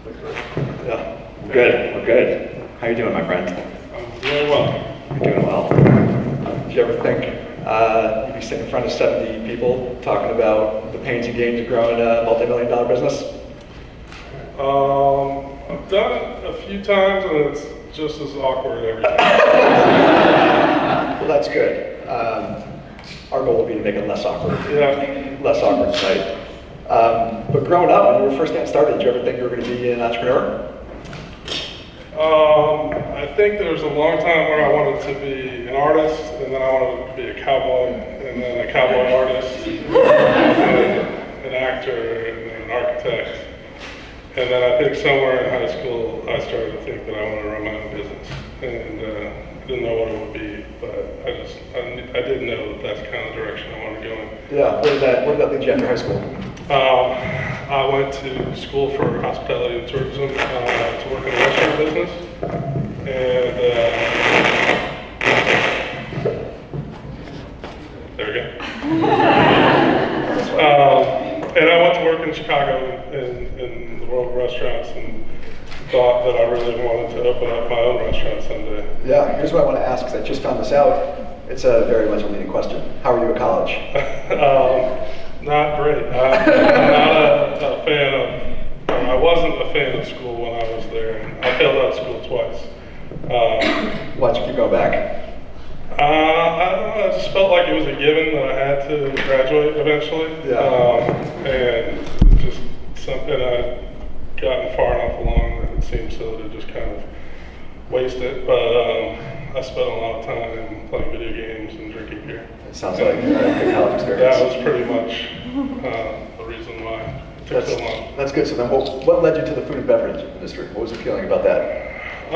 Yeah, we're good. How you doing, my friend? I'm doing well. You're doing well. Did you ever think you'd be sitting in front of 70 people talking about the pains and gains of growing a multi-million-dollar business? I've done it a few times, and it's just as awkward every time. Well, that's good. Our goal will be to make it less awkward. Yeah. Less awkward tonight. But growing up, when you were first getting started, did you ever think you were going to be an entrepreneur? I think there was a long time where I wanted to be an artist, and then I wanted to be a cowboy, and then a cowboy artist, and then an actor, and then an architect. And then I think somewhere in high school, I started to think that I wanted to run my own business, and didn't know what it would be, but I did know that that's kind of the direction I wanted to go in. Yeah. Where did that lead you after high school? I went to school for hospitality and tourism to work in the restaurant business, and there we go. And I went to work in Chicago in the world of restaurants, and thought that I really wanted to open up my own restaurant someday. Yeah, here's what I want to ask, because I just found this out. It's a very much a leading question. How were you at college? Not great. I'm not a fan of, I wasn't a fan of school when I was there. I failed out of school twice. Why'd you keep going back? I don't know, I just felt like it was a given that I had to graduate eventually. Yeah. And just something I'd gotten far enough along that it seemed silly to just kind of waste it. But I spent a lot of time playing video games and drinking beer. It sounds like a good college experience. That was pretty much the reason why it took so long. That's good. So then what led you to the food and beverage industry? What was the feeling about that? I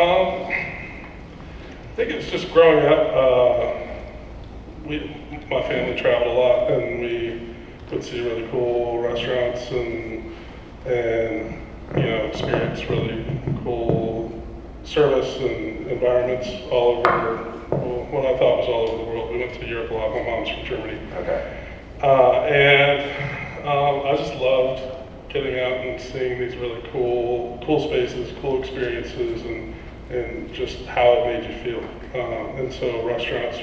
think it was just growing up. My family traveled a lot, and we would see really cool restaurants and experience really cool service and environments all over. What I thought was all over the world. We went to Europe a lot. My mom's from Germany. Okay. I just loved getting out and seeing these really cool spaces, cool experiences, and just how it made you feel. And so restaurants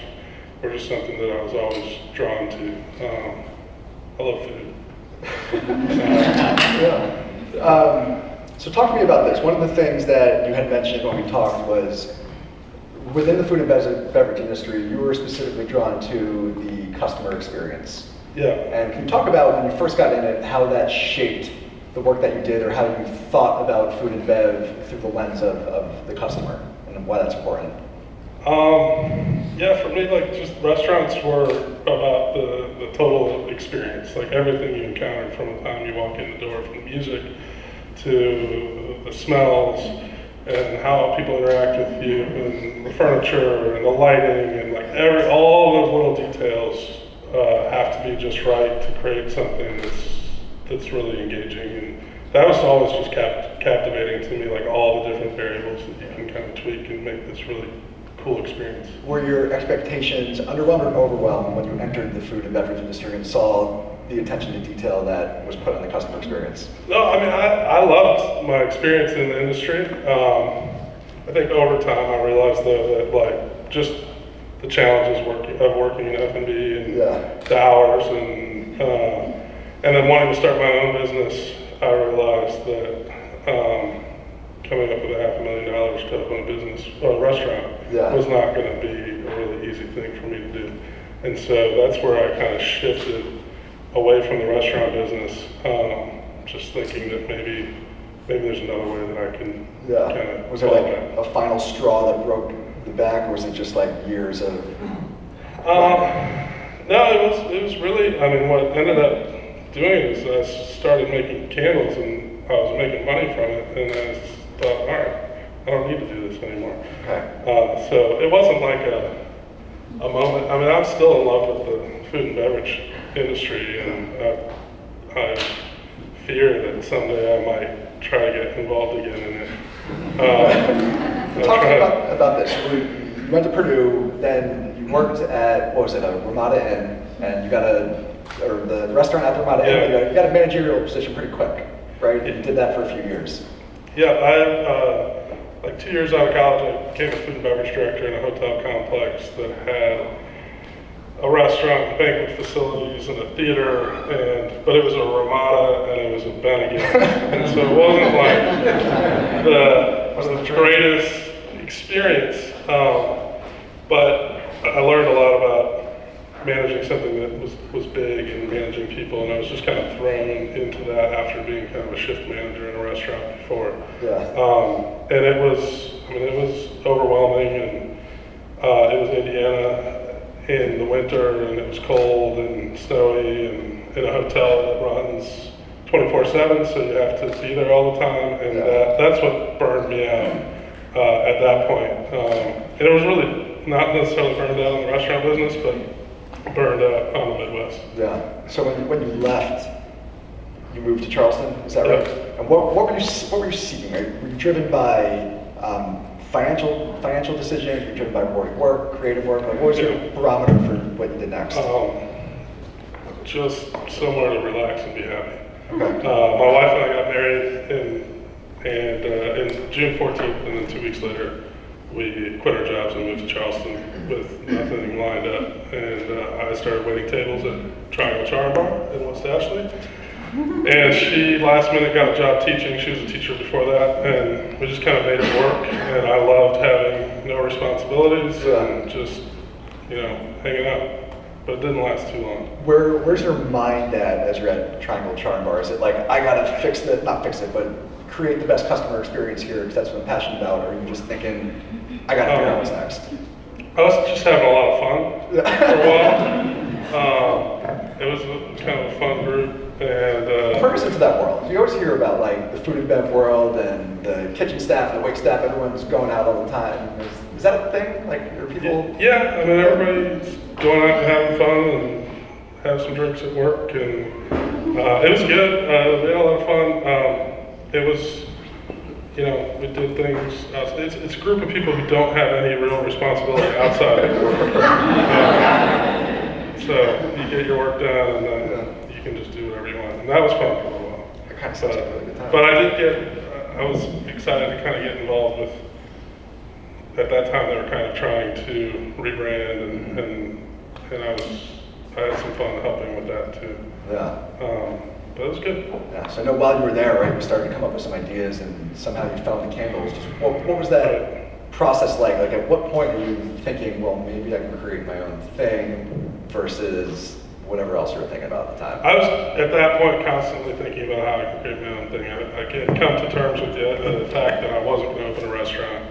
were just something that I was always drawn to. I love food. Yeah. So talk to me about this. One of the things that you had mentioned when we talked was within the food and beverage industry, you were specifically drawn to the customer experience. Yeah. And can you talk about when you first got in it, how that shaped the work that you did, or how you thought about food and bev through the lens of the customer, and why that's important? Yeah, for me, like, just restaurants were about the total experience, like everything you encountered from the time you walk in the door, from music to the smells and how people interact with you, and the furniture and the lighting, and like all those little details have to be just right to create something that's really engaging. And that was always just captivating to me, like all the different variables that you can kind of tweak and make this really cool experience. Were your expectations underwhelmed or overwhelmed when you entered the food and beverage industry and saw the attention to detail that was put on the customer experience? No, I mean, I loved my experience in the industry. I think over time I realized though that like just the challenges of working in F&B and the hours and then wanting to start my own business, I realized that coming up with $500,000 to open a business or a restaurant was not going to be a really easy thing for me to do. And so that's where I kind of shifted away from the restaurant business, just thinking that maybe there's another way that I can kind of. Was there like a final straw that broke the back, or was it just like years of? No, it was really. I mean, what ended up doing is I started making candles, and I was making money from it, and I just thought, all right, I don't need to do this anymore. Okay. So it wasn't like a moment. I mean, I'm still in love with the food and beverage industry, and I fear that someday I might try to get involved again in it. Talk about this. You went to Purdue, then you worked at, what was it, a Ramada Inn, and you got the restaurant at the Ramada Inn, you got a managerial position pretty quick, right? And you did that for a few years. Yeah, like 2 years out of college, I became a food and beverage director in a hotel complex that had a restaurant, banquet facilities, and a theater, but it was a Ramada and it was a Bennigan, and so it wasn't like the greatest experience, but I learned a lot about managing something that was big and managing people, and I was just kind of thrown into that after being kind of a shift manager in a restaurant before. Yeah. And it was overwhelming, and it was Indiana in the winter, and it was cold and snowy, and in a hotel that runs 24/7, so you have to be there all the time, and that's what burned me out at that point. And it was really not necessarily burned out in the restaurant business, but burned out on the Midwest. Yeah. So when you left, you moved to Charleston. Is that right? And what were you seeking? Were you driven by financial decisions? Were you driven by rewarding work, creative work? Like, what was your barometer for what you did next? Just somewhere to relax and be happy. Okay. My wife and I got married in June 14th, and then 2 weeks later, we quit our jobs and moved to Charleston with nothing lined up. And I started waiting tables at Triangle Charm Bar in West Ashley. And she last minute got a job teaching. She was a teacher before that, and we just kind of made it work. And I loved having no responsibilities and just, hanging out. But it didn't last too long. Where's your mind at as you're at Triangle Charm Bar? Is it like, I gotta not fix it, but create the best customer experience here because that's what I'm passionate about? Or are you just thinking, I gotta figure out what's next? I was just having a lot of fun for a while. It was kind of a fun group. And bring us into that world. You always hear about like the food and bev world and the kitchen staff, the wait staff, everyone's going out all the time. Is that a thing? Like, are people? Yeah, I mean, everybody's going out and having fun and have some drinks at work, and it was good. We had a lot of fun. It was, we did things. It's a group of people who don't have any real responsibility outside of work. So you get your work done, and then you can just do whatever you want. And that was fun for a little while. That kind of sounds like a really good time. But I was excited to kind of get involved with. At that time, they were kind of trying to rebrand, and I had some fun helping with that too. Yeah. But it was good. Yeah. So I know while you were there, right, you started to come up with some ideas, and somehow you found the candles. Just what was that process like? Like, at what point were you thinking, well, maybe I can create my own thing versus whatever else you were thinking about at the time? I was at that point constantly thinking about how I could create my own thing. I had come to terms with the fact that I wasn't going to open a restaurant.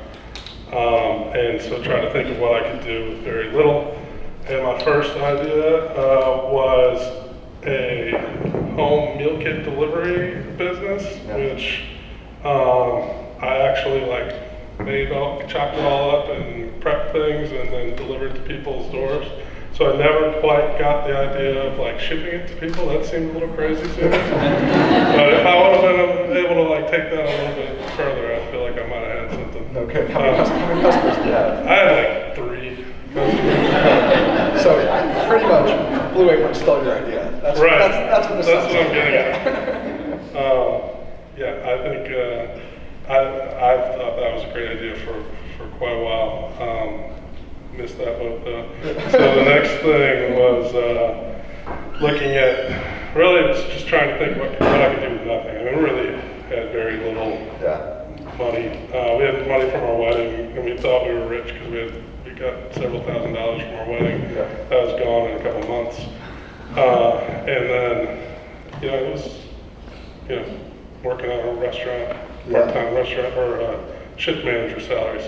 And so trying to think of what I could do with very little. And my first idea was a home meal kit delivery business, which I actually chopped it all up and prepped things and then delivered to people's doors. So I never quite got the idea of shipping it to people. That seemed a little crazy to me. But if I would have been able to take that a little bit further, I feel like I might have had something. Okay. How many customers do you have? I had 3 customers. So pretty much Blue Apron stole your idea. That's right. That's what I'm getting at. I think I thought that was a great idea for quite a while. Missed that boat though. So the next thing was looking at, really just trying to think what I could do with nothing. I mean, we really had very little money. We had money from our wedding, and we thought we were rich because we got several $1,000s from our wedding. That was gone in a couple months. And then, it was, working at a restaurant, part-time restaurant, or shift manager salary.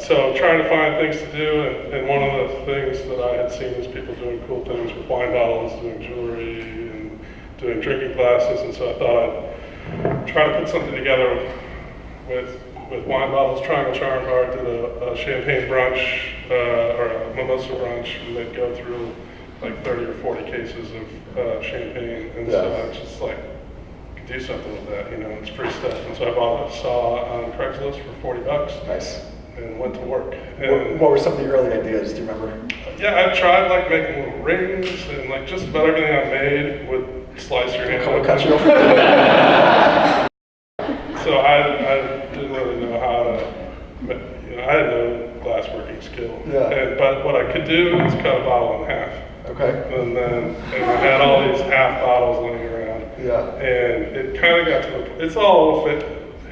So trying to find things to do, and one of the things that I had seen is people doing cool things with wine bottles, doing jewelry, and doing drinking classes, and so I thought I'd try to put something together with wine bottles. Triangle Charm Bar did a champagne brunch, or a mimosa brunch, and they'd go through 30 or 40 cases of champagne, and so I just do something with that, it's free stuff. And so I bought a saw on Craigslist for $40. Nice. And went to work. And what were some of the early ideas? Do you remember? Yeah, I tried making little rings, and just about everything I made would slice your hand. Cut you. So making skill. Yeah. But what I could do is cut a bottle in half. Okay. And I had all these half bottles laying around. Yeah. And it kind of got to the, it's all a little bit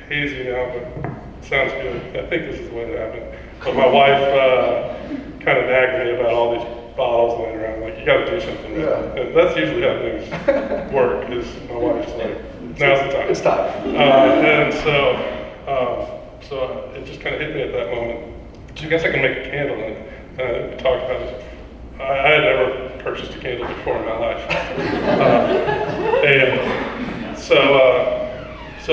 hazy now, but it sounds good. I think this is the way it happened. But my wife kind of nagged me about all these bottles laying around. Like, you got to do something. With it. And that's usually how things work. Is my wife's like, now's the time. It's time. And so it just kind of hit me at that moment. I guess I can make a candle. And we talked about it. I had never purchased a candle before in my life. And so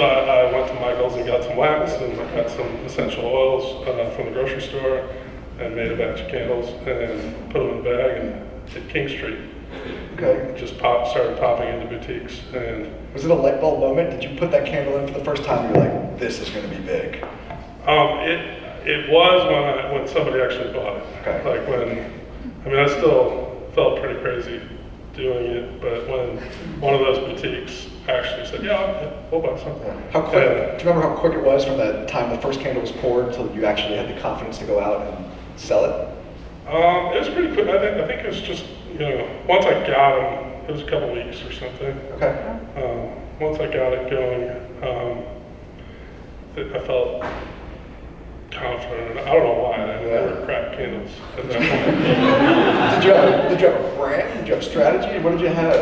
I went to Michael's and got some wax and got some essential oils from the grocery store and made a batch of candles and put them in a bag and hit King Street. Okay. Just started popping into boutiques. And was it a light bulb moment? Did you put that candle in for the first time? You're like, this is going to be big. It was when somebody actually bought it. Okay. Like I still felt pretty crazy doing it, but when one of those boutiques actually said, yeah, we'll buy something. Yeah. How quick? Do you remember how quick it was from the time the first candle was poured until you actually had the confidence to go out and sell it? It was pretty quick. I think it was just, once I got them, it was a couple weeks or something. Okay. Once I got it going, I felt confident. I don't know why. I never cracked candles at that point. Did you have a brand? Did you have strategy? What did you have?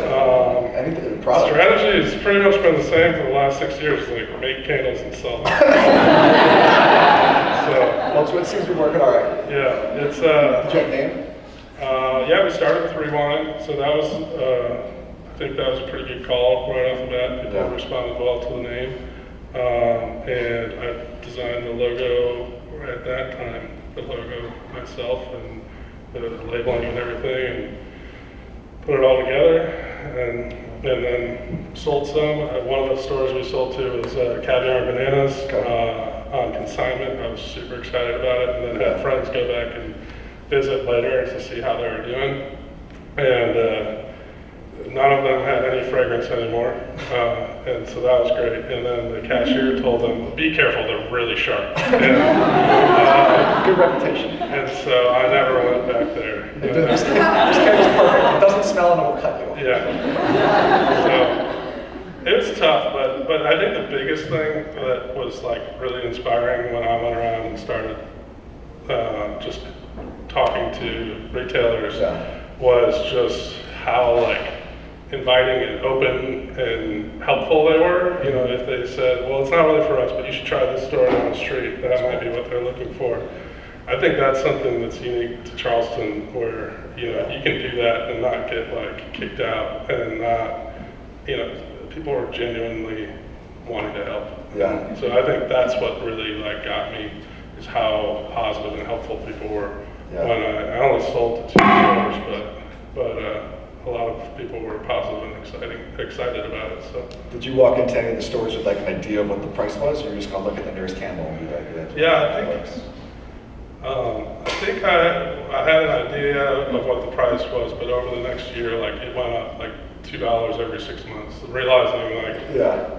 Anything? Product? Strategy has pretty much been the same for the last 6 years. Like, make candles and sell them. So it seems to be working all right. Yeah, it's. Did you have a name? Yeah, we started with Rewined, so that was. I think that was a pretty good call right off the bat. People responded well to the name, and I designed the logo at that time. The logo myself and the labeling and everything, and put it all together, and then sold some. One of the stores we sold to was Caviar and Bananas on consignment. I was super excited about it, and then had friends go back and visit later to see how they were doing. And none of them had any fragrance anymore, and so that was great. And then the cashier told them, be careful, they're really sharp. And, good reputation. And so I never went back there. This candle's perfect. It doesn't smell and it will cut you. Yeah. So it was tough, but I think the biggest thing that was like really inspiring when I went around and started just talking to retailers was just how like inviting and open and helpful they were. If they said, well, it's not really for us, but you should try this store down the street, that might be what they're looking for. I think that's something that's unique to Charleston, where you can do that and not get like kicked out, and not, people are genuinely wanting to help. Yeah. So I think that's what really like got me, is how positive and helpful people were. Yeah. When I only sold to 2 stores, but a lot of people were positive and excited about it. So. Did you walk into any of the stores with like an idea of what the price was, or you're just gonna look at the nearest candle and be like, I think I had an idea of what the price was, but over the next year, like it went up like $2 every 6 months. Realizing like,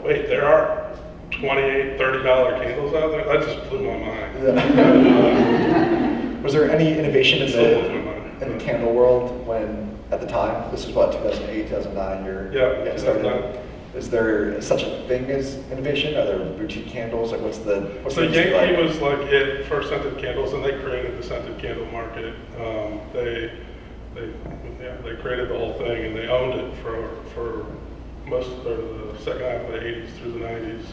wait, there are $28, $30 candles out there. That just blew my mind. Yeah. Was there any innovation in the candle world when, at the time, this is what, 2008, 2009, you're started? Is there such a thing as innovation? Are there boutique candles? Like, what's the Yankee was like it for scented candles, and they created the scented candle market. They created the whole thing, and they owned it for most of the second half of the 80s through the 90s.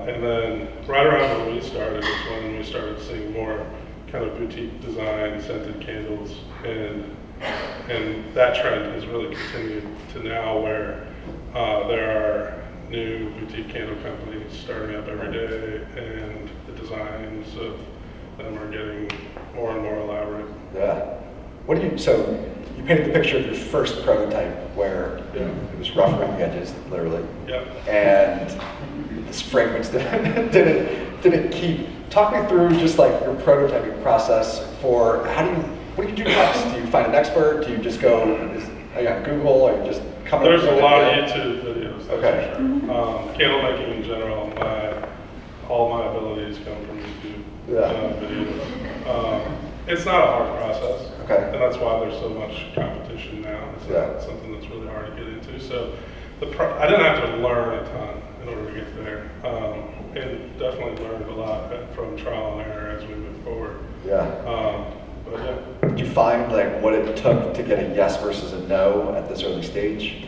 And then right around when we started is when we started seeing more kind of boutique design scented candles, and that trend has really continued to now, where there are new boutique candle companies starting up every day, and the designs of them are getting more and more elaborate. Yeah. So you painted the picture of your first prototype where it was rough around the edges, literally. Yeah. And this fragrance didn't keep. Talk me through just like your prototyping process for what do you do next? Do you find an expert? Do you just go on Google, or you just come up with There's a lot of YouTube videos. Okay. Sure. Candle making in general, all my abilities come from YouTube. videos. It's not a hard process, Okay. and that's why there's so much competition now. It's not something that's really hard to get into. So I didn't have to learn a ton in order to get there, and definitely learned a lot from trial and error as we move forward. Yeah. But yeah. Did you find like what it took to get a yes versus a no at this early stage?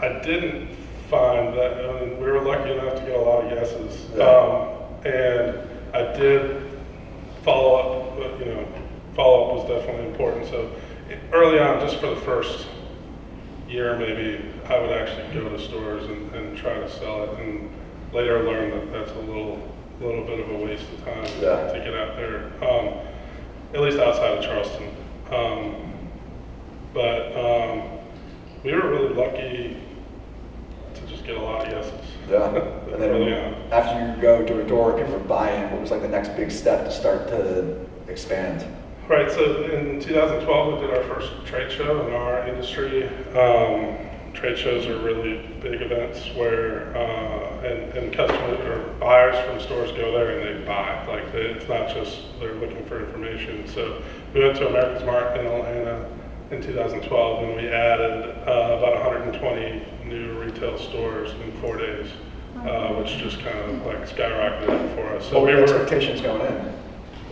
I didn't find that. I mean, we were lucky enough to get a lot of yeses, and I did follow up. But, follow up was definitely important. So early on, just for the first year, maybe I would actually go to stores and try to sell it, and later learn that that's a little bit of a waste of time to get out there, at least outside of Charleston. But we were really lucky to just get a lot of yeses. Yeah. And then after you go door to door, people are buying. What was like the next big step to start to expand? Right. So in 2012, we did our first trade show in our industry. Trade shows are really big events where and customers or buyers from stores go there and they buy. It's not just they're looking for information. So we went to America's Mart in Atlanta in 2012, and we added about 120 new retail stores in 4 days, which just kind of like skyrocketed it for us. So what were your expectations going in?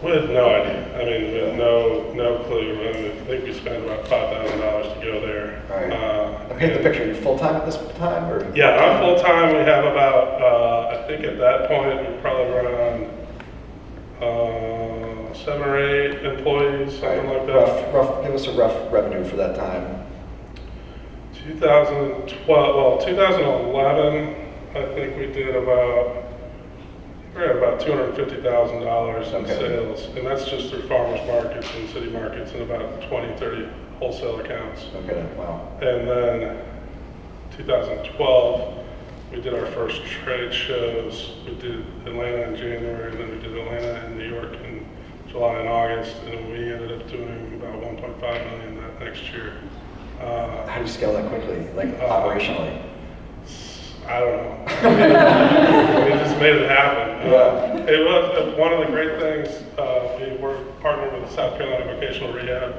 We had no idea. I mean, we had no clue. I think we spent about $5,000 to go there. Right. Paint the picture. Are you full time at this time, or? Yeah, I'm full time. We have about I think at that point we probably run on 7 or 8 employees, something like that. Rough. Give us a rough revenue for that time. 2011, I think we did about. We're at about $250,000 in sales, and that's just through farmers markets and city markets and about 20, 30 wholesale accounts. Okay, wow. And then 2012, we did our first trade shows. We did Atlanta in January, and then we did Atlanta and New York in July and August, and we ended up doing about 1.5 million that next year. How do you scale that quickly, operationally? I don't know. We just made it happen. It was one of the great things. We were partnered with South Carolina Vocational Rehab,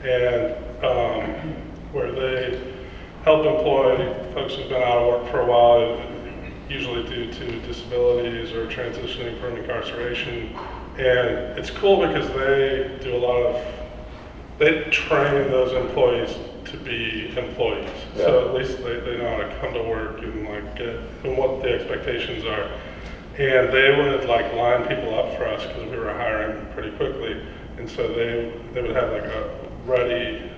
and where they help employ folks who've been out of work for a while, usually due to disabilities or transitioning from incarceration. And it's cool because they do they train those employees to be employees. So at least they know how to come to work and and what the expectations are. And they would line people up for us because we were hiring pretty quickly. And so they would have a ready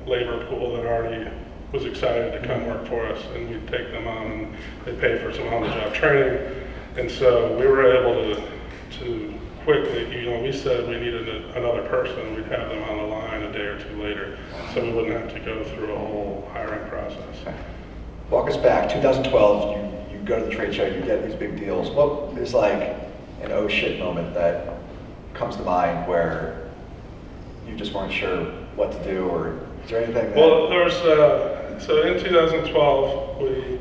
labor pool that already was excited to come work for us, and we'd take them on and they pay for some on-the-job training. And so we were able to quickly, we said we needed another person, we'd have them on the line a day or two later, so we wouldn't have to go through a whole hiring process. Walk us back, 2012, you go to the trade show, you get these big deals. What is an oh shit moment that comes to mind where you just weren't sure what to do, or is there anything that... Well, there was, so in 2012, we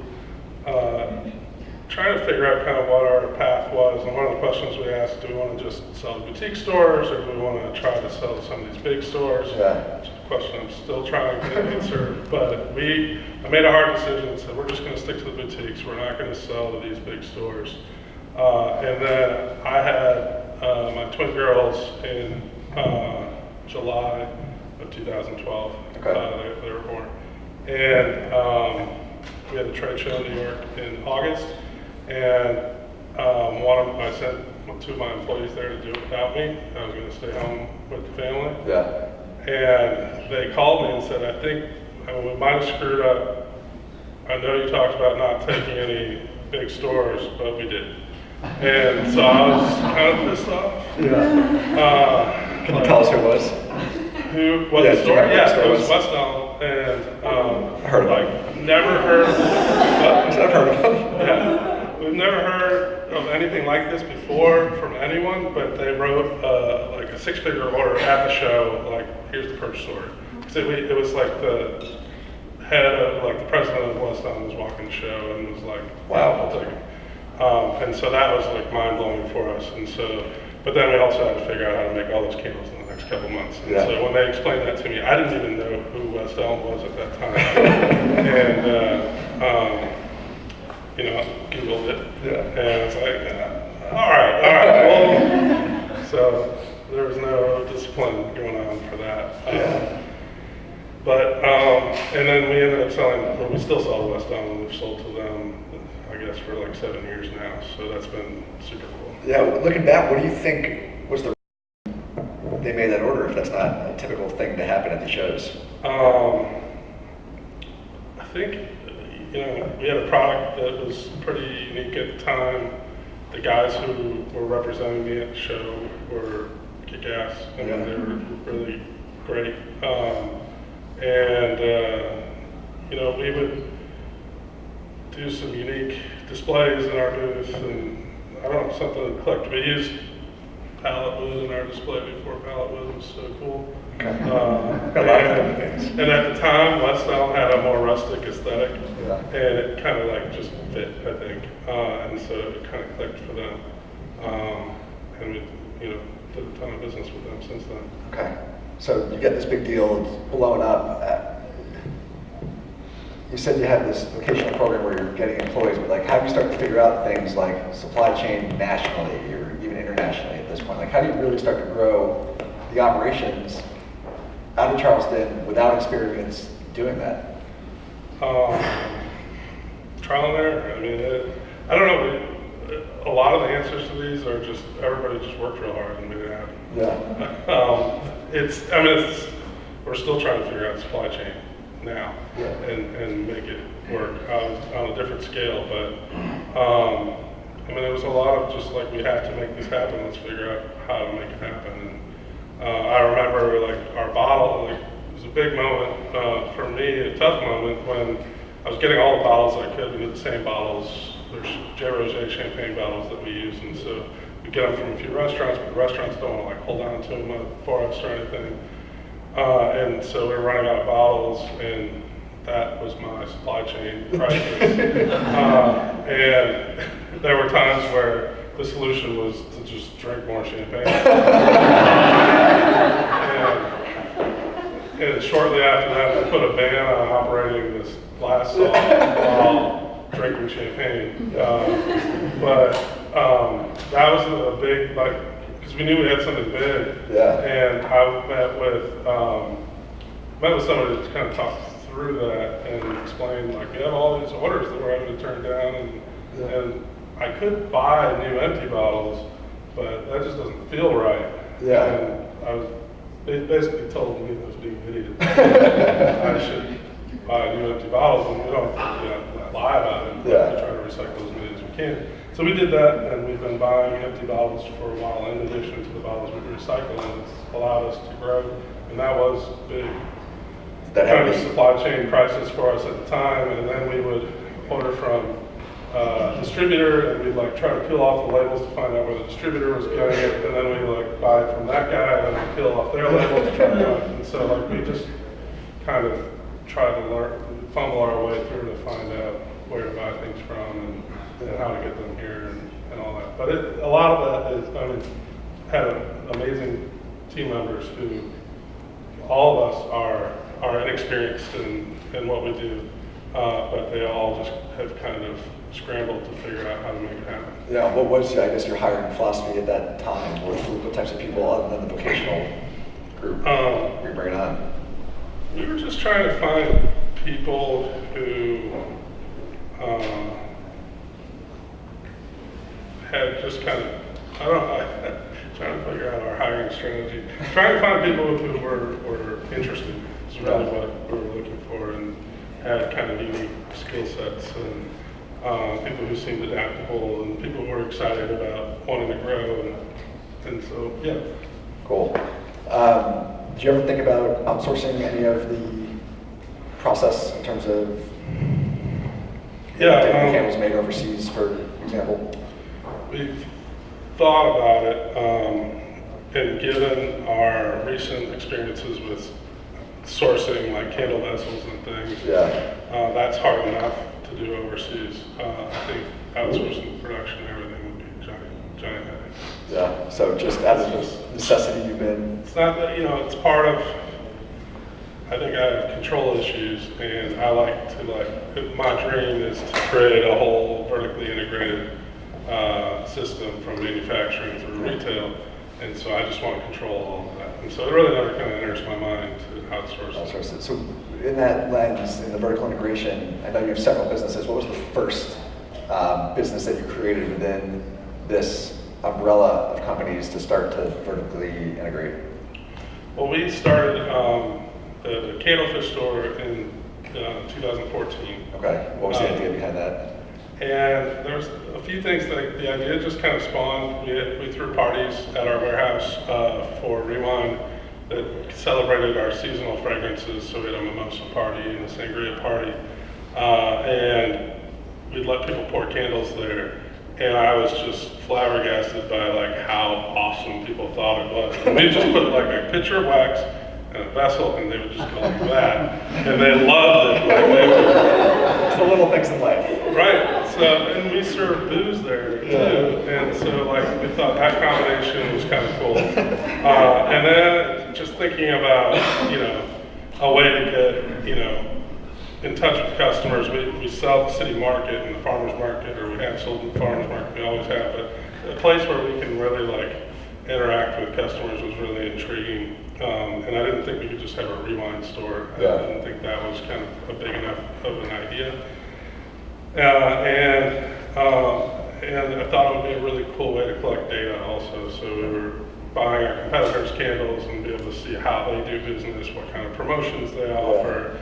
trying to figure out kind of what our path was, and one of the questions we asked, do we want to just sell to boutique stores, or do we want to try to sell to some of these big stores? Which is a question I'm still trying to answer, but I made a hard decision and said, we're just going to stick to the boutiques, we're not going to sell to these big stores. And then I had my twin girls in July of 2012, they were born. And we had a trade show in New York in August, and I sent 2 of my employees there to do it without me. I was going to stay home with the family. And they called me and said, I think we might have screwed up. I know you talked about not taking any big stores, but we did. And so I was kind of pissed off. Can you tell us who it was? What the store? Yeah, it was West Elm. And I heard of it. Never heard of it. I've heard of it. Yeah. We've never heard of anything like this before from anyone, but they wrote a 6-figure order at the show, here's the purchase order. So it was the like the president of West Elm was walking the show and was like, Wow. I'll take it. And so that was like mind blowing for us. And so, but then we also had to figure out how to make all those candles in the next couple months. And Yeah. so when they explained that to me, I didn't even know who West Elm was at that time. And, you know, Googled it. Yeah. And it's like, all right, well, so there was no discipline going on for that. And then we ended up selling, well, we still sell West Elm, and we've sold to them, I guess, for like 7 years now. So that's been super cool. Yeah, looking back, what do you think was the they made that order if that's not a typical thing to happen at the shows? I think, you know, we had a product that was pretty unique at the time. The guys who were representing me at the show were kick-ass. I mean, they were really great. You know, we would do some unique displays in our booth, and I don't know, something that clicked. We used pallet wood in our display before pallet wood was so cool. Okay. A lot of different things. And at the time, West Elm had a more rustic aesthetic, Yeah. and it kind of like just fit, I think. And so it kind of clicked for them. And we, you know, did a ton of business with them since then. Okay. So you get this big deal, it's blowing up. You said you have this vocational program where you're getting employees, but like, how do you start to figure out things like supply chain nationally or even internationally at this point? Like, how do you really start to grow the operations out of Charleston without experience doing that? Trial and error. I mean, I don't know. A lot of the answers to these are just everybody just worked real hard and made it happen. Yeah. We're still trying to figure out supply chain now, Yeah. and make it work on a different scale. But I mean, there was a lot of just like, we have to make this happen. Let's figure out how to make it happen. And I remember like our bottle, like it was a big moment for me, a tough moment when I was getting all the bottles I could. We did the same bottles. There's J. Roget champagne bottles that we use, and so we get them from a few restaurants, but the restaurants don't want to like hold on to them for us or anything. And so we were running out of bottles, and that was my supply chain crisis. And there were times where the solution was to just drink more champagne. And shortly after that, we put a ban on operating this glass saw while drinking champagne. That was a big, like, because we knew we had something big. Yeah. And I met with somebody to kind of talk through that and explain, like, we have all these orders that we're having to turn down, and I could buy new empty bottles, but that just doesn't feel right. Yeah. And I was basically told me I was being an idiot. I should buy new empty bottles, and we don't lie about it. Yeah. We try to recycle as many as we can. So we did that, and we've been buying empty bottles for a while in addition to the bottles we recycle, and it's allowed us to grow. And that was big. That Kind of happened. supply chain crisis for us at the time, and then we would order from a distributor, and we'd like try to peel off the labels to find out where the distributor was getting it, and then we like buy it from that guy, and then peel off their labels to try to find it. And so like we just kind of try to fumble our way through to find out where to buy things from and how to get them here and all that. But a lot of that is, I mean, had amazing team members who, all of us are inexperienced in what we do, but they all just have kind of scrambled to figure out how to make it happen. Yeah, what was, I guess, your hiring philosophy at that time? What types of people, other than the vocational group, were you bringing on? We were just trying to find people who had just kind of, I don't know, trying to figure out our hiring strategy. Trying to find people who were interested is really what we were looking for, and had kind of unique skill sets, and people who seemed adaptable, and people who were excited about wanting to grow, and so, yeah. Cool. Did you ever think about outsourcing any of the process in terms of getting the candles made overseas, for example? We've thought about it, and given our recent experiences with sourcing like candle vessels and things. Yeah. That's hard enough to do overseas. I think outsourcing production and everything would be giant headache. Yeah. So just out of necessity, you've been. It's not that, it's part of, I think I have control issues, and I like to my dream is to create a whole vertically integrated system from manufacturing through retail, and so I just want to control all of that. And so it really never kind of enters my mind to outsource it. So in that lens, in the vertical integration, I know you have several businesses. What was the first business that you created within this umbrella of companies to start to vertically integrate? Well, we started the candlefish store in 2014. Okay. What was the idea behind that? And there was a few things that the idea just kind of spawned. We threw parties at our warehouse for Rewined that celebrated our seasonal fragrances. So we had a mimosa party and a sangria party. And we'd let people pour candles there. And I was just flabbergasted by like how awesome people thought it was. And we just put like a pitcher of wax and a vessel, and they would just go like that. And they loved it. It's the little things in life. Right. So, and we served booze there too. And so like we thought that combination was kind of cool. And then just thinking about, a way to get, in touch with customers. We sell at the city market and the farmer's market, or we have sold at the farmer's market, we always have, but a place where we can really like interact with customers was really intriguing. And I didn't think we could just have a Rewined store. I didn't think that was kind of a big enough of an idea. And I thought it would be a really cool way to collect data also. So we were buying our competitors' candles and be able to see how they do business, what kind of promotions they offer.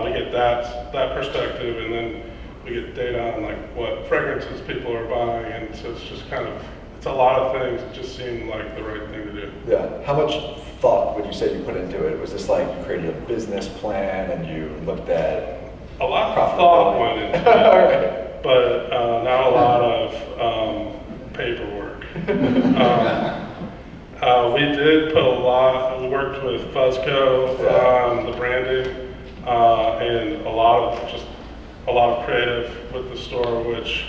We get that perspective, and then we get data on like what fragrances people are buying, and so it's just kind of, it's a lot of things. It just seemed like the right thing to do. Yeah. How much thought would you say you put into it? Was this like you created a business plan and you looked at a lot of thought went into it, right. but not a lot of paperwork. We did put a lot. We worked with Fuzzco on the branding. And a lot of creative with the store, which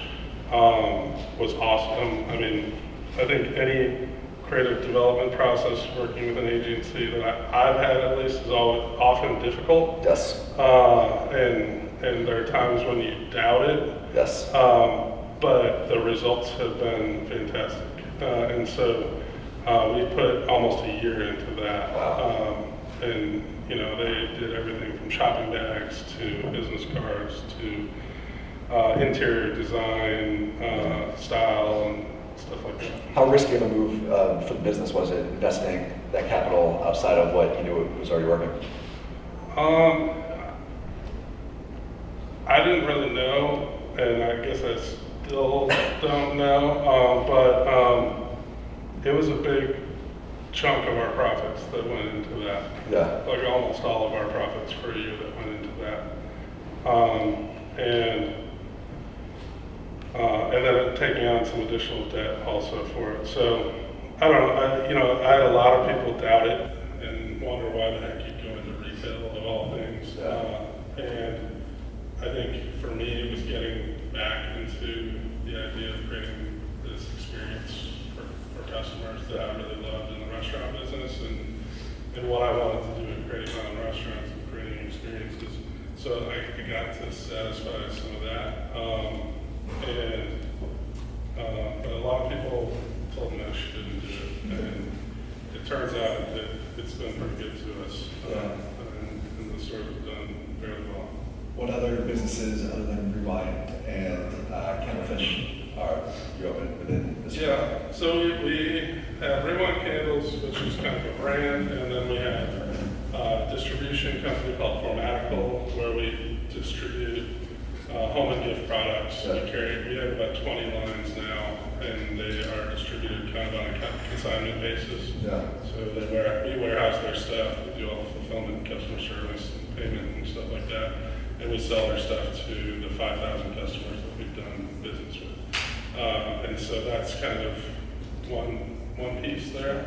was awesome. I mean, I think any creative development process working with an agency that I've had at least is often difficult. Yes. And there are times when you doubt it. Yes. But the results have been fantastic. And so we put almost a year into that. Wow. And they did everything from shopping bags to business cards to interior design, style, and stuff like that. How risky of a move for the business was it, investing that capital outside of what you knew was already working? I didn't really know, and I guess I still don't know, but it was a big chunk of our profits that went into that. Yeah. Like almost all of our profits for a year that went into that. And then taking on some additional debt also for it. So I don't know, I had a lot of people doubt it and wonder why the heck you'd go into retail of all things. And I think for me it was getting back into the idea of creating this experience for customers that I really loved in the restaurant business, and what I wanted to do in creating my own restaurants and creating experiences. So I got to satisfy some of that. But a lot of people told me I shouldn't do it, and it turns out that it's been pretty good to us, and the store has done very well. What other businesses other than Rewined and Candlefish are you open within this? Yeah, so we have Rewined Candles, which is kind of a brand, and then we have a distribution company called Formatical, where we distribute home and gift products. Yeah. We have about 20 lines now, and they are distributed kind of on a consignment basis. Yeah. So we warehouse their stuff, we do all the fulfillment, customer service, and payment, and stuff like that. And we sell their stuff to the 5,000 customers that we've done business with. And so that's kind of one piece there.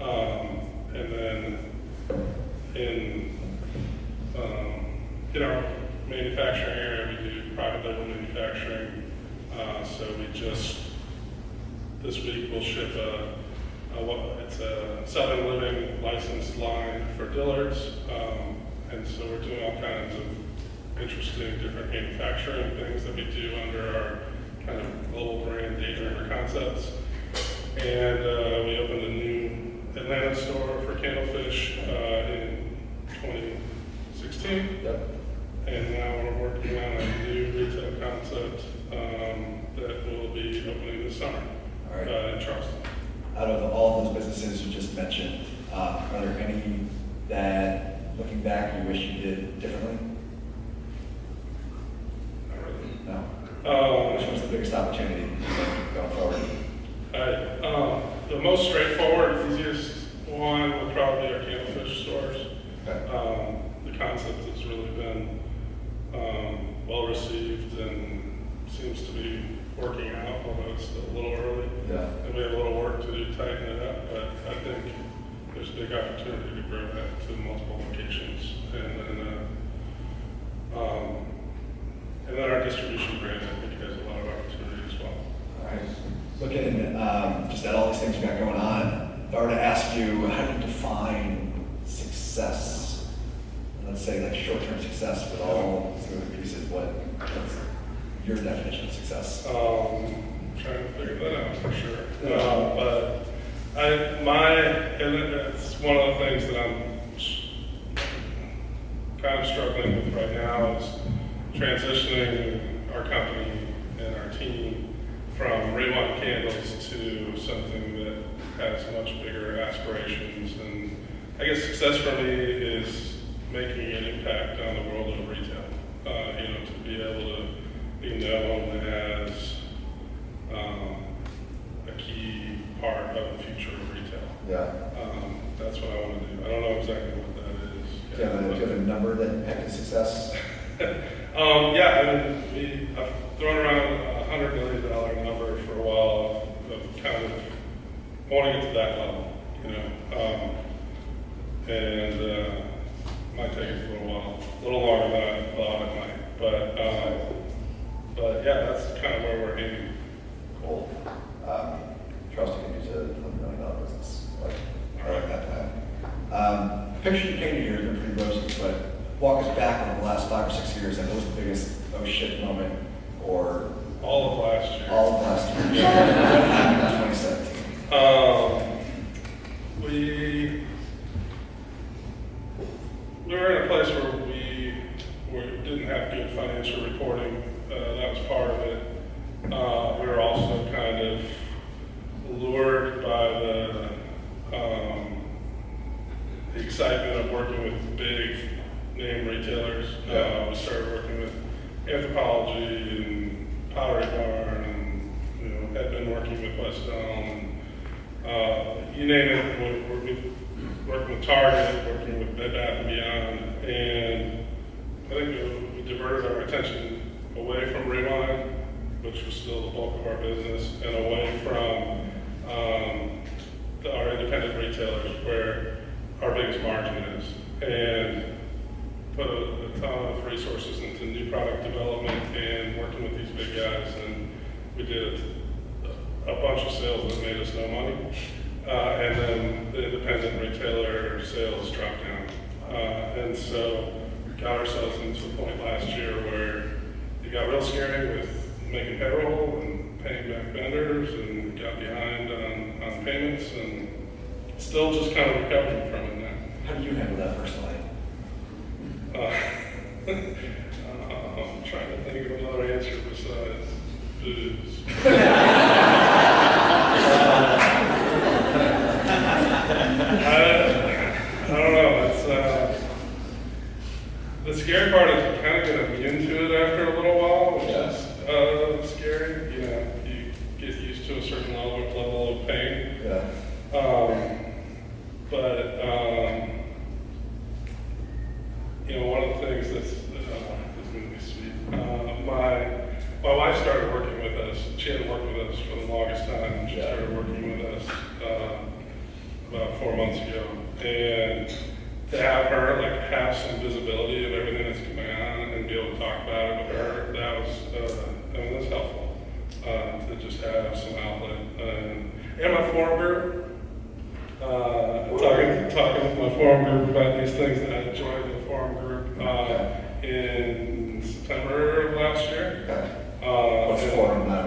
And then in in our manufacturing area, we do private label manufacturing. So we just, this week we'll ship it's a Southern Living licensed line for Dillard's. And so we're doing all kinds of interesting different manufacturing things that we do under our kind of global brand Daydreamer concepts. And we opened a new Atlanta store for Candlefish in 2016. Yep. And now we're working on a new retail concept that will be opening this summer All right. in Charleston. Out of all those businesses you just mentioned, are there any that, looking back, you wish you did differently? Not really. No? Which one's the biggest opportunity going forward? The most straightforward, easiest one would probably be our Candlefish stores. Okay. The concept has really been well received and seems to be working out, although it's still a little early. Yeah. And we have a little work to do to tighten it up, but I think there's a big opportunity to grow that to multiple locations. And then our distribution brand, I think, has a lot of opportunity as well. All right. Looking just at all these things you got going on, if I were to ask you, how do you define success? Let's say like short-term success with all these moving pieces, what's your definition of success? Trying to figure that out for sure. But and it's one of the things that I'm kind of struggling with right now is transitioning our company and our team from Rewined candles to something that has much bigger aspirations. And I guess success for me is making an impact on the world of retail. To be able to be known as a key part of the future of retail. Yeah. That's what I want to do. I don't know exactly what that is. Do you have a number that you pegged as success? I've thrown around $100 million number for a while of kind of wanting it to that level, and might take us a little while, a little longer than I thought it might, but yeah, that's kind of where we're aiming. Cool. Charleston can use a $100 million business. I like that plan. The picture you painted here has been pretty rosy, but walk us back over the last 5 or 6 years, and what was the biggest oh shit moment, or All of last year. all of last year? What happened in 2017? We were in a place where we didn't have good financial reporting. That was part of it. We were also kind of lured by the excitement of working with big name retailers. We started working with Anthropologie and Pottery Barn, and had been working with West Elm, and you name it. We're working with Target, working with Bed Bath & Beyond, and I think we diverted our attention away from Rewined, which was still the bulk of our business, and away from our independent retailers, where our biggest margin is, and put a ton of resources into new product development and working with these big guys, and we did a bunch of sales that made us no money. And then the independent retailer sales dropped down. And so we got ourselves into a point last year where it got real scary with making payroll and paying back vendors, and got behind on payments, and still just kind of recovering from it now. How do you handle that personally? I'm trying to think of another answer besides booze. I don't know. It's the scary part is you kind of get immune to it after a little while, which is scary. You get used to a certain level of pain. Yeah. One of the things that's going to be sweet. My wife started working with us. She hadn't worked with us for the longest time. She started working with us about 4 months ago, and to have her like have some visibility of everything that's going on and be able to talk about it with her, that was, that's helpful. To just have some outlet. And my forum group, talking with my forum group about these things, that I joined the forum group in September of last year. What's forum now?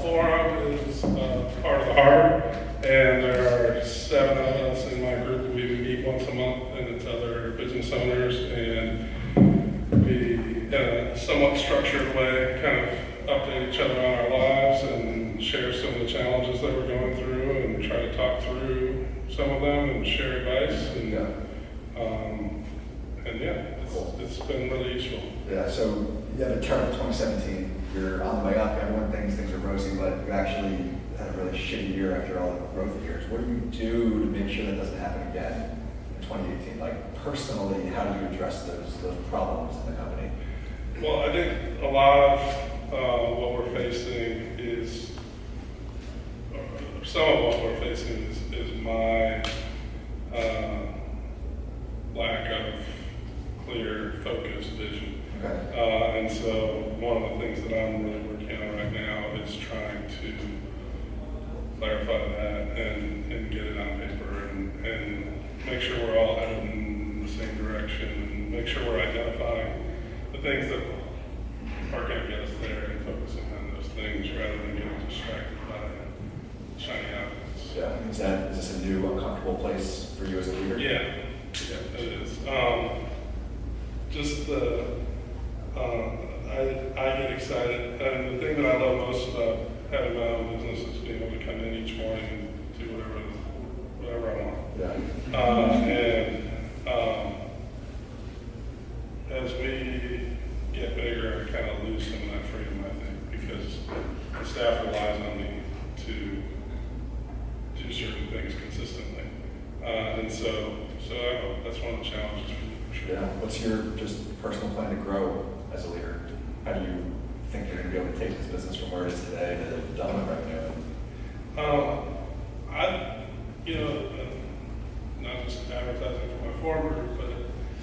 Forum is part of the Harbor, and there are 7 of us in my group. We meet once a month, and it's other business owners, and we, in a somewhat structured way, kind of update each other on our lives and share some of the challenges that we're going through, and try to talk through some of them and share advice. And it's been really useful. Yeah. So you had a terrible 2017. You're on the way up. Everyone thinks things are rosy, but you actually had a really shitty year after all the growth years. What do you do to make sure that doesn't happen again in 2018? Like personally, how do you address those problems in the company? Well, I think a lot of what we're facing is, some of what we're facing is my lack of clear, focused vision. Okay. And so one of the things that I'm really working on right now is trying to clarify that and get it on paper and make sure we're all headed in the same direction, and make sure we're identifying the things that are going to get us there and focusing on those things rather than getting distracted by shiny objects. Yeah. Is this a new uncomfortable place for you as a leader? Yeah, it is. Just I get excited, and the thing that I love most about having my own business is being able to come in each morning and do whatever I want. Yeah. As we get bigger, I kind of lose some of that freedom, I think, because the staff relies on me to do certain things consistently, and so that's one of the challenges for sure. Yeah. What's your just personal plan to grow as a leader? How do you think you're going to be able to take this business from where it is today to double revenue? Not just advertising for my forum group, but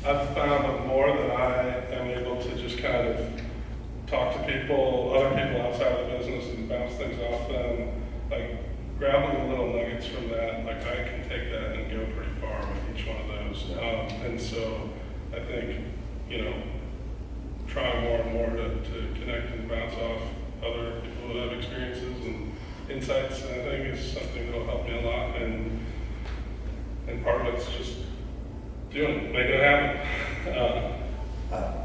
I've found that more that I am able to just kind of talk to people, other people outside of the business, and bounce things off them, like grabbing the little nuggets from that, like I can take that and go pretty far with each one of those. And so I think, trying more and more to connect and bounce off other people who have experiences and insights, I think is something that'll help me a lot. And part of it's just doing it, making it happen.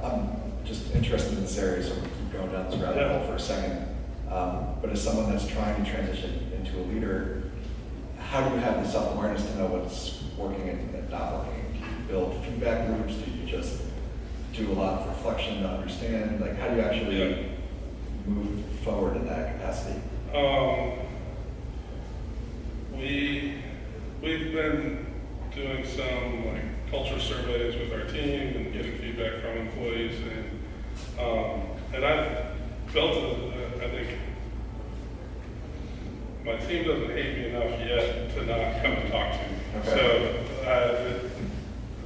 I'm just interested in this area, so we'll keep going down this rabbit hole for a second. But as someone that's trying to transition into a leader, how do you have the self-awareness to know what's working and not working? Do you build feedback loops? Do you just do a lot of reflection to understand? Like, how do you actually move forward in that capacity? We've been doing some like culture surveys with our team and getting feedback from employees, and I've built I think my team doesn't hate me enough yet to not come and talk to me. Okay. So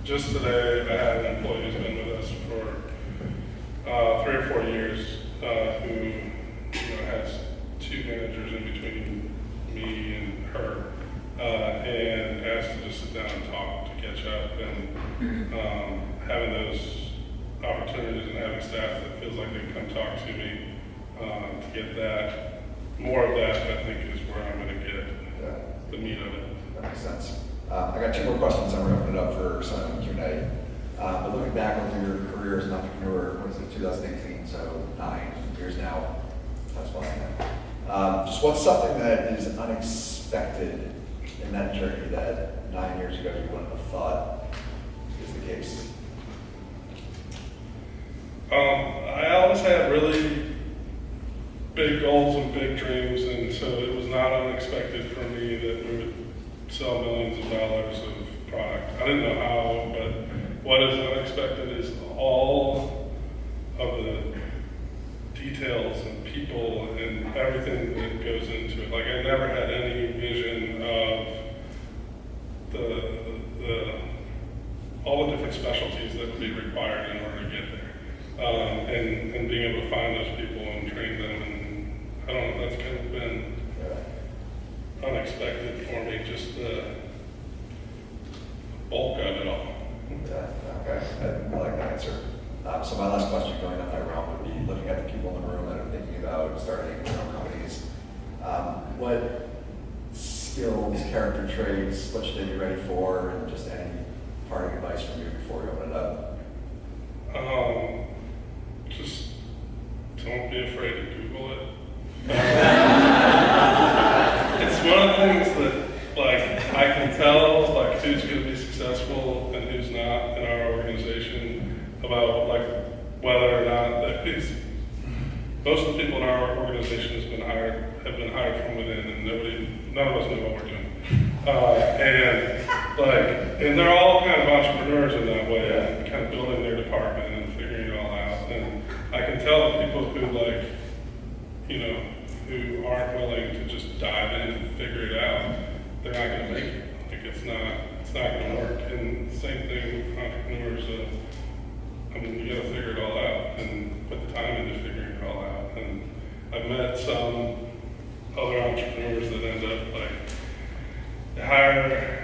just today, I had an employee who's been with us for 3 or 4 years, who has 2 managers in between me and her, and asked to just sit down and talk, to catch up, and having those opportunities and having staff that feels like they can come talk to me, to get that. More of that, I think, is where I'm going to get the meat of it. That makes sense. I got 2 more questions. I'm going to open it up for some Q&A. But looking back over your career as an entrepreneur, what is it, 2018, so 9 years now. That's fine. Just what's something that is unexpected in that journey that 9 years ago you wouldn't have thought is the case? I always had really big goals and big dreams, and so it was not unexpected for me that we would sell millions of dollars of product. I didn't know how, but what is unexpected is all of the details and people and everything that goes into it. Like, I never had any vision of the all the different specialties that would be required in order to get there. And being able to find those people and train them, and I don't know, that's kind of been unexpected for me, just the bulk of it all. Yeah, okay, I like that answer. So my last question going down that realm would be looking at the people in the room that are thinking about starting their own companies. What skills, character traits, what should they be ready for, and just any parting advice from you before we open it up? Just don't be afraid to Google it. It's one of the things that, like, I can tell, like, who's going to be successful and who's not in our organization about, like, whether or not that these. Most of the people in our organization have been hired from within, and none of us know what we're doing. And they're all kind of entrepreneurs in that way, and kind of building their department and figuring it all out. And I can tell that people who, like, you know, who aren't willing to just dive in and figure it out, they're not going to make it. Like, it's not going to work. And same thing with entrepreneurs. I mean, you got to figure it all out and put the time into figuring it all out. And I've met some other entrepreneurs that end up, like, they hire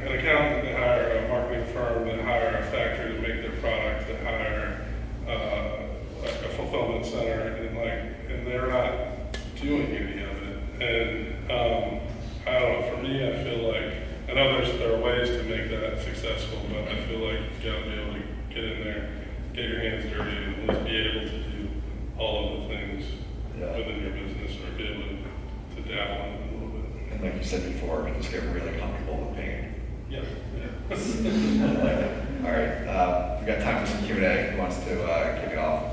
an accountant, they hire a marketing firm, they hire a factory to make their product, they hire like a fulfillment center, and they're not doing any of it. And I don't know, for me, I feel like, I know there are ways to make that successful, but I feel like you gotta be able to get in there, get your hands dirty, and at least be able to do all of the things within your business, or be able to dabble in it a little bit. And like you said before, just get really comfortable with pain. Yeah. I like it. All right, we've got time for some Q&A. Who wants to kick it off?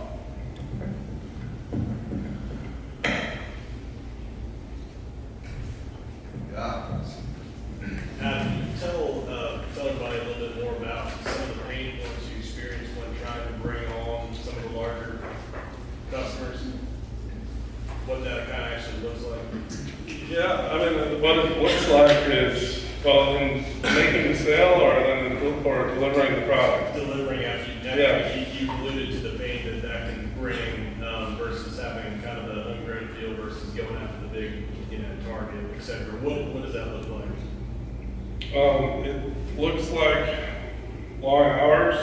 Tell everybody a little bit more about some of the pain points you experienced when trying to bring on some of the larger customers. What that kind of actually looks like. Yeah, I mean, what it looks like is, well, in making the sale or delivering the product. Delivering after you alluded to the pain that can bring versus having kind of the homegrown feel versus going after the big, target, et cetera. What does that look like? It looks like long hours,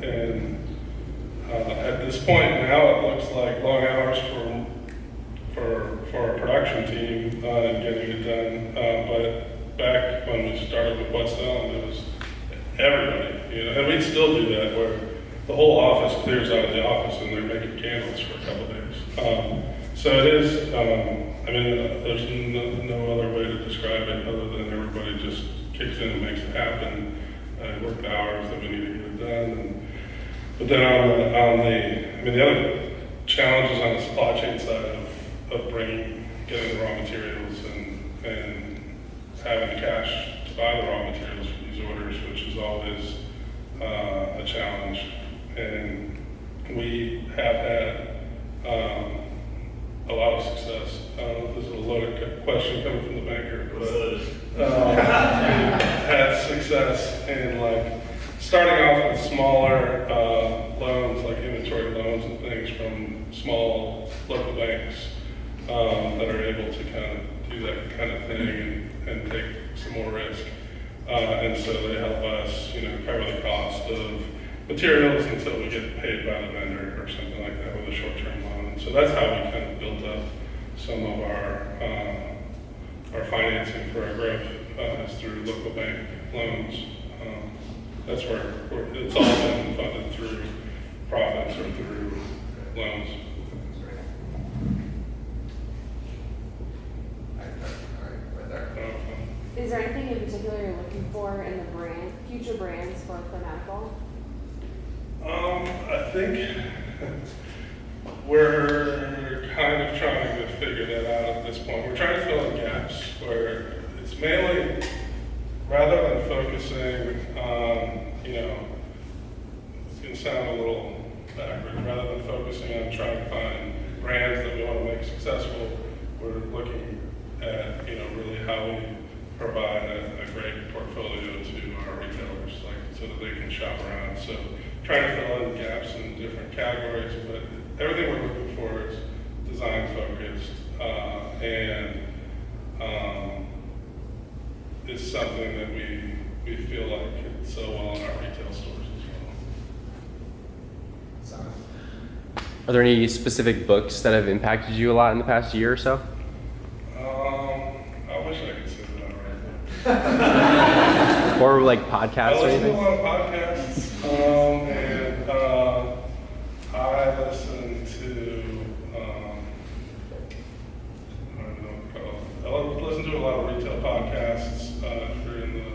and at this point now it looks like long hours for a production team and getting it done. But back when we started with What's Selling, it was everybody, and we'd still do that where the whole office clears out of the office and they're making candles for a couple of days. So it is, I mean, there's no other way to describe it other than everybody just kicks in and makes it happen. Work the hours that we need to get it done. But then the other challenges on the supply chain side of getting the raw materials and having the cash to buy the raw materials for these orders, which is always a challenge. And we have had a lot of success. I don't know if this is a loaded question coming from the banker, but had success in, like, starting off with smaller loans, like inventory loans and things from small local banks that are able to kind of do that kind of thing and take some more risk. And so they help us, cover the cost of materials until we get paid by the vendor or something like that with a short-term loan. And so that's how we kind of built up some of our financing for our growth is through local bank loans. That's where it's all been funded through profits or through loans. Right there. Is there anything in particular you're looking for in the future brands for Fanatical? I think we're kind of trying to figure that out at this point. We're trying to fill in gaps where it's mainly, rather than focusing on, it's going to sound a little backwards, rather than focusing on trying to find brands that we want to make successful, we're looking at, really how we provide a great portfolio to our retailers. Like, so so that they can shop around. So trying to fill in gaps in different categories, but everything we're looking for is design focused, and it's something that we feel like could sell well in our retail stores as well. Are there any specific books that have impacted you a lot in the past year or so? I wish I could say that right now. Or like podcasts or I listen to a anything? lot of podcasts, and I listen to, I don't know what to call it. I listen to a lot of retail podcasts if you're in the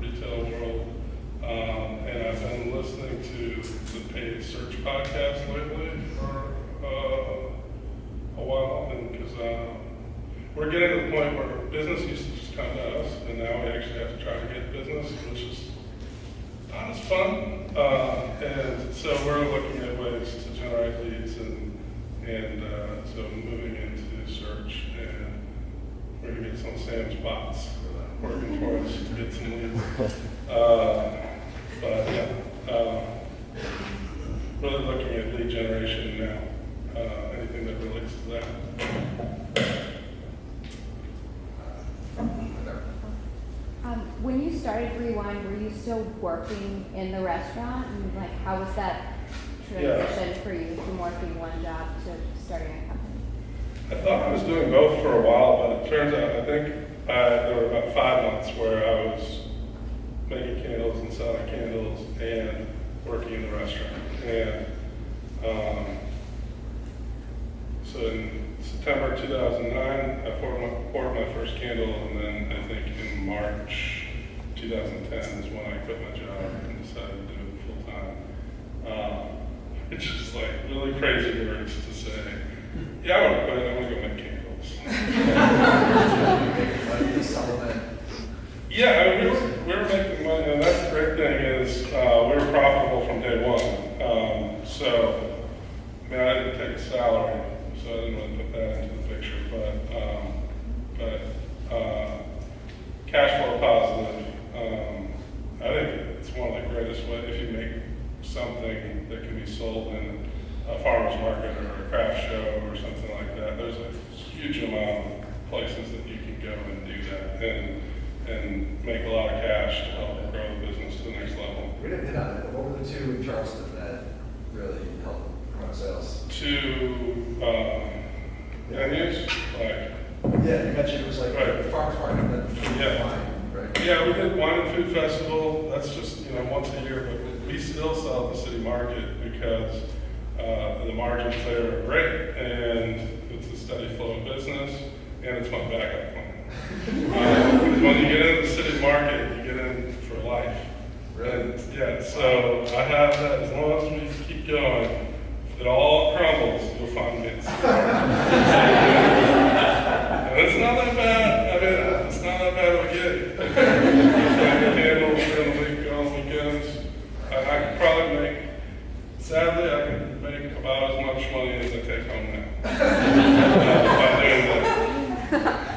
retail world, and I've been listening to the paid search podcast lately for a while, and because we're getting to the point where business used to just come to us, and now we actually have to try to get business, which is not as fun. And so we're looking at ways to generate leads, and so moving into search, and we're gonna get some Sam's bots working for us to get some leads. But yeah, really looking at lead generation now, anything that relates to that. When you started Rewind, were you still working in the restaurant? And like, how was that transition for you from working one job to starting a company? I thought I was doing both for a while, but it turns out I think there were about 5 months where I was making candles and selling candles and working in the restaurant. And so in September 2009, I poured my first candle, and then I think in March 2010 is when I quit my job and decided to do it full time. It's just like really crazy words to say. Yeah, I want to quit. I want to go make candles. Yeah, I mean, we were making money, and that's the great thing is we were profitable from day one. So, I mean, I didn't take a salary, so I didn't really put that into the picture. But cash flow positive. I think it's one of the greatest ways if you make something that can be sold in a farmer's market or a craft show or something like that. There's a huge amount of places that you can go and do that and make a lot of cash to help grow the business to the next level. We didn't hit on it, but what were the two in Charleston that really helped promote sales? Two venues, like Yeah, you mentioned it was like Right. the farmer's market, then food Yeah. and wine, right? yeah, we did wine and food festival. That's just once a year, but we still sell at the city market because the margins there are great, and it's a steady flow of business, and it's my backup plan. Because when you get into the city market, you get in for life. Really? And, yeah, so I have that. As long as we keep going, if it all crumbles, you'll find me at the city market. And it's not that bad. I mean, it's not that bad of a gig. Candles during the week, on weekends. I could probably make, sadly, I can make about as much money as I take home now. By doing that.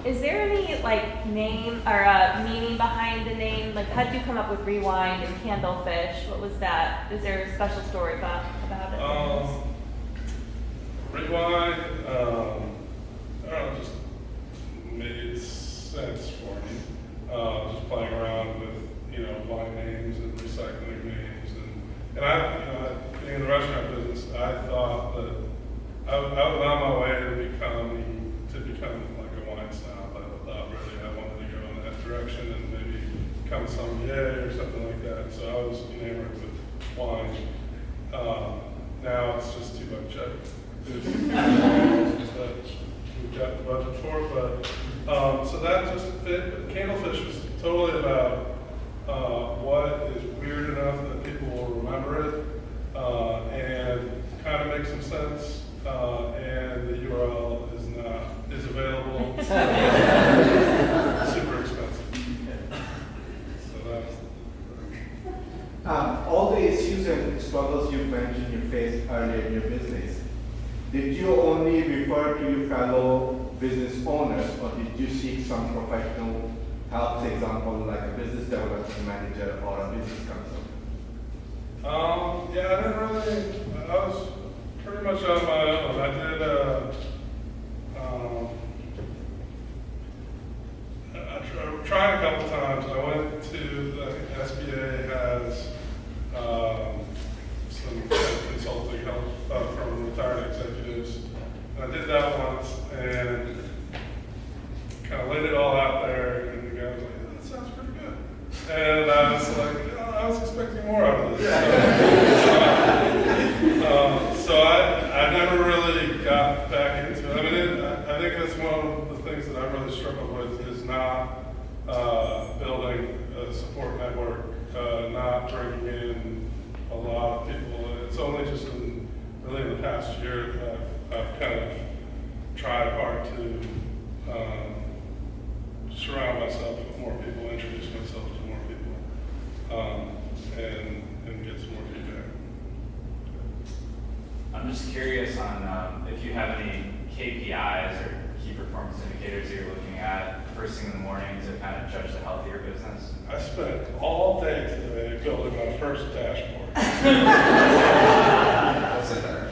Is there any like name or meaning behind the name? Like, how did you come up with Rewind and Candlefish? What was that? Is there a special story about it? Rewind, I don't know, just made sense for me. Just playing around with, wine names and recycling names. And I, being in the restaurant business, I thought that I was on my way to become like a wine snob. I thought really I wanted to go in that direction and maybe become sommelier or something like that. So I was enamored with wine. Now it's just too much. We've got the budget for it, but so that just fit. But Candlefish was totally about what is weird enough that people will remember it and kind of make some sense. And the URL is available. Super expensive. So that's all the issues and struggles you mentioned you faced earlier in your business, did you only refer to your fellow business owners, or did you seek some professional help, for example, like a business development manager or a business consultant? Yeah, I didn't really, I was pretty much on my own. I did, I tried a couple times. I went to, I think SBA has some consulting help from retired executives. And I did that once and kind of laid it all out there, and the guy was like, that sounds pretty good. And I was like, I was expecting more out of this. So I never really got back into it. I mean, I think that's one of the things that I really struggled with is not building a support network, not bringing in a lot of people. It's only just really in the past year that I've kind of tried hard to surround myself with more people, introduce myself to more people, and get some more feedback. I'm just curious on if you have any KPIs or key performance indicators that you're looking at first thing in the morning to kind of judge the health of your business. I spent all day today building my first dashboard. What's in there?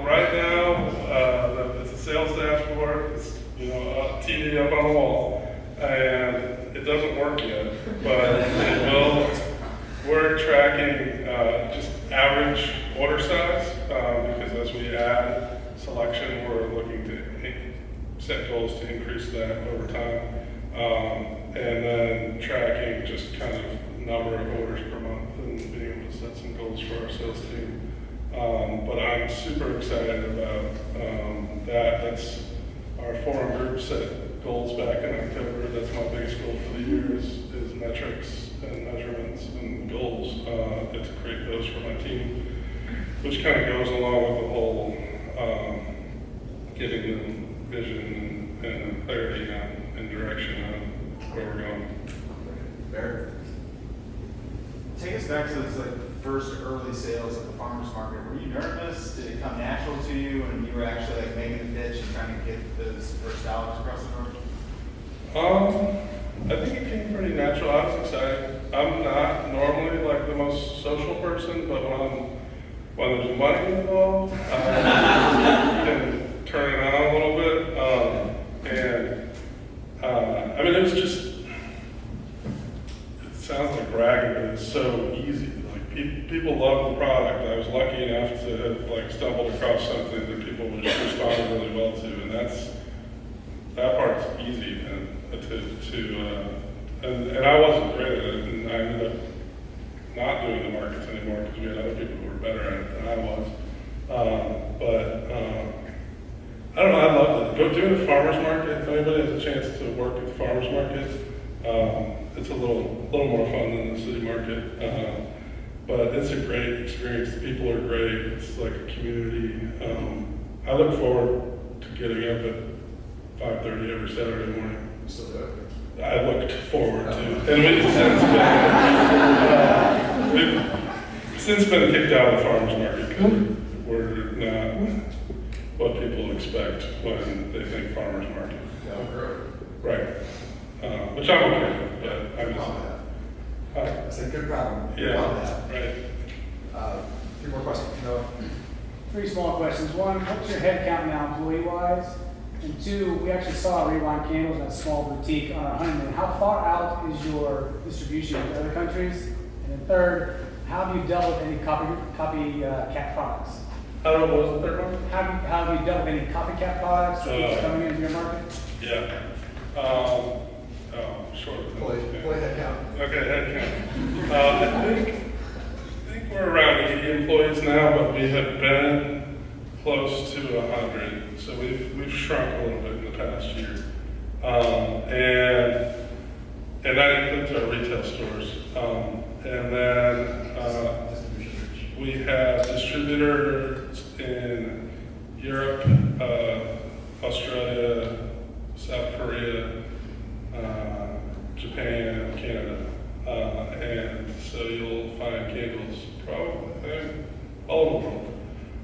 Right now, it's a sales dashboard. It's TV up on the wall, and it doesn't work yet, but it will. We're tracking just average order size because as we add selection, we're looking to set goals to increase that over time, and then tracking just kind of number of orders per month and being able to set some goals for our sales team. But I'm super excited about that. That's our forum group set goals back in October. That's my biggest goal for the year is metrics and measurements and goals, and to create those for my team, which kind of goes along with the whole giving them vision and clarity and direction on where we're going. Barry? Take us back to those first early sales at the farmer's market. Were you nervous? Did it come natural to you when you were actually making the pitch and trying to get those first dollars across the board? I think it came pretty natural. I was excited. I'm not normally like the most social person, but when there's money involved, I can turn it on a little bit. I mean, it was just, it sounds like bragging, but it's so easy. Like people love the product. I was lucky enough to have stumbled across something that people would respond really well to, and that part's easy. And I wasn't great at it, and I ended up not doing the markets anymore because we had other people who were better at it than I was. I don't know, I loved it. Go doing the farmer's market. If anybody has a chance to work at the farmer's market, it's a little more fun than the city market. But it's a great experience. The people are great. It's like a community. I look forward to getting up at 5:30 every Saturday morning. Still do it? I looked forward to, and we've since been kicked out of the farmer's market because we're not what people expect when they think farmer's market. Yeah, great. Right. Which I'm okay with, but I'm just. That's a good problem. Yeah, right. Three more questions. No. Three small questions. One, what's your head count now employee-wise? And two, we actually saw Rewined candles in a small boutique on our honeymoon. How far out is your distribution to other countries? And then third, how have you dealt with any copycat products? What was the third one? How have you dealt with any copycat products or people coming into your market? Yeah. Short. Employee head count. Okay, head count. I think we're around 80 employees now, but we have been close to 100. So we've shrunk a little bit in the past year. And that includes our retail stores. And then we have distributors in Europe, Australia, South Korea, Japan, Canada. And so you'll find candles probably all over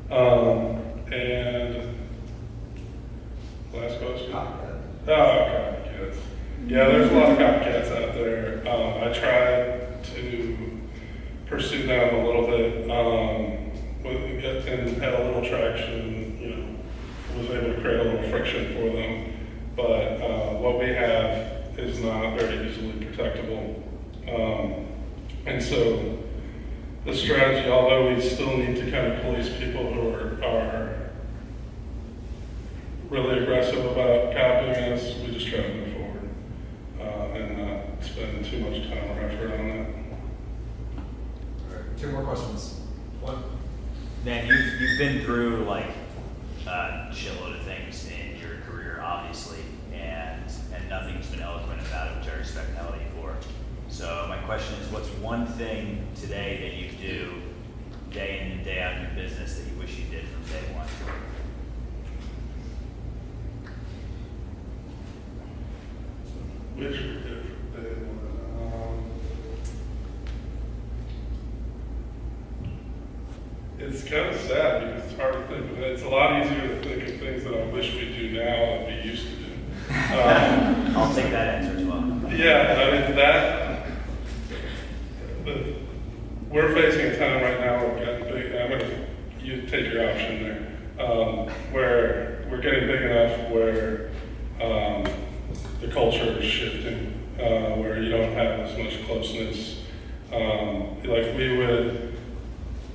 the world. And last question? Copycats. Yeah, there's a lot of copycats out there. I tried to pursue them a little bit, and had a little traction, you know, was able to create a little friction for them. But what we have is not very easily protectable. And so the strategy, although we still need to kind of police people who are really aggressive about copying us, we just try to move forward and not spend too much time or effort on that. All right, 2 more questions. One. Man, you've been through like a shitload of things in your career, obviously, and nothing's been eloquent about it, which I respect and elevate you for. So my question is, what's one thing today that you do day in and day out in your business that you wish you did from day one? Which we did from day one. It's kind of sad because it's hard to think of. It's a lot easier to think of things that I wish we do now than we used to do. I'll take that answer as well. Yeah, I mean we're facing a time right now where we're getting big. I'm gonna you take your option there, where we're getting big enough where the culture is shifting, where you don't have as much closeness. Like we would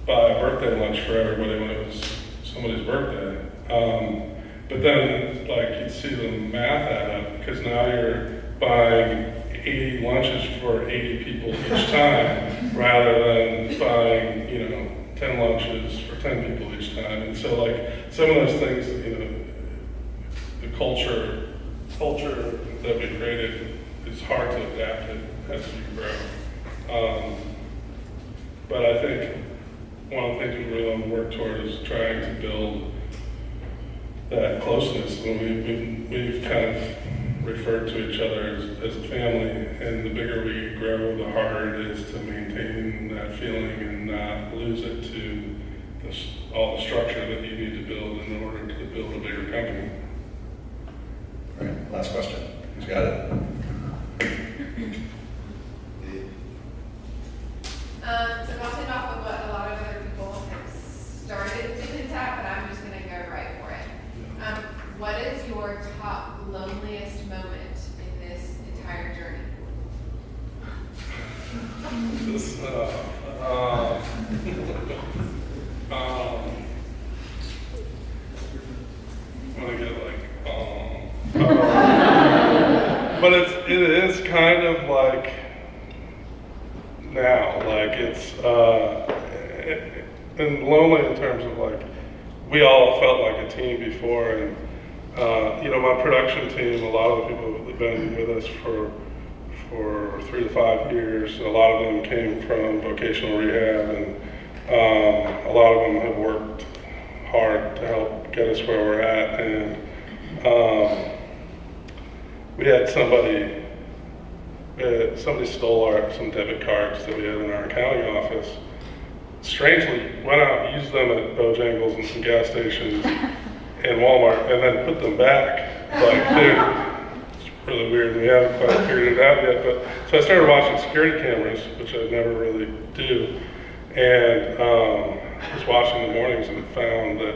buy a birthday lunch for everybody when it was somebody's birthday. But then, like, you'd see the math add up, because now you're buying 80 lunches for 80 people each time, rather than buying, 10 lunches for 10 people each time. And so, like, some of those things, the culture that we created is hard to adapt it as you grow. But I think one of the things we really want to work toward is trying to build that closeness. We've kind of referred to each other as a family, and the bigger we grow, the harder it is to maintain that feeling and not lose it to all the structure that you need to build in order to build a bigger company. All right, last question. Who's got it? So bouncing off of what a lot of other people have started to hint at, but I'm just going to go right for it. What is your top loneliest moment in this entire journey? I'm gonna get like, but it is kind of like now, like it's and lonely in terms of like we all felt like a team before, and my production team, a lot of the people that have been with us for 3 to 5 years, a lot of them came from vocational rehab, and a lot of them have worked hard to help get us where we're at. And we had somebody stole some debit cards that we had in our accounting office. Strangely, went out and used them at Bojangles and some gas stations and Walmart, and then put them back. Like, it's really weird. We haven't quite figured it out yet. But so I started watching security cameras, which I never really do, and was watching in the mornings and found that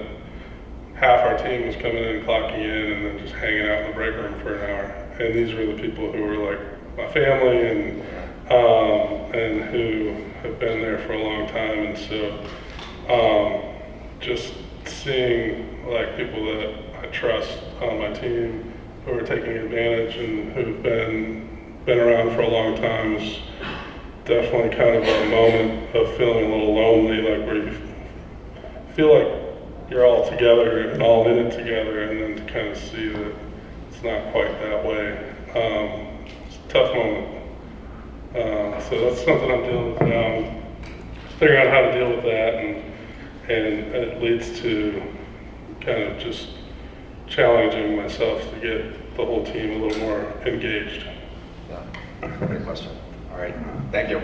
half our team was coming in and clocking in, and then just hanging out in the break room for an hour. And these were the people who were like my family, and who have been there for a long time. And so just seeing like people that I trust on my team who are taking advantage and who've been around for a long time is definitely kind of a moment of feeling a little lonely, like where you feel like you're all together and all in it together, and then to kind of see that it's not quite that way. It's a tough moment. So that's something I'm dealing with now. I'm figuring out how to deal with that, and it leads to kind of just challenging myself to get the whole team a little more engaged. Yeah, great question. All right, thank you.